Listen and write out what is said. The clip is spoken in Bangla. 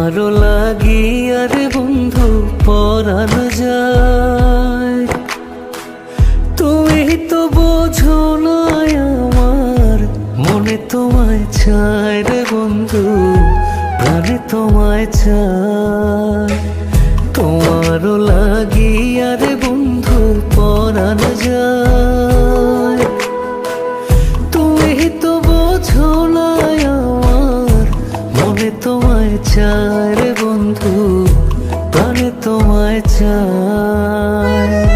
তোমারও লাগিয়া রে বন্ধু পরাণ যায়। তুমি তো বোঝো না আমার মনে তোমায় চায় রে বন্ধু, প্রাণে তোমায় চায়। তোমারও লাগিয়া রে বন্ধু পরাণ যায়। তুমি তো বোঝো না আমার মনে তোমায় চায় রে বন্ধু, প্রাণে তোমায় চায়।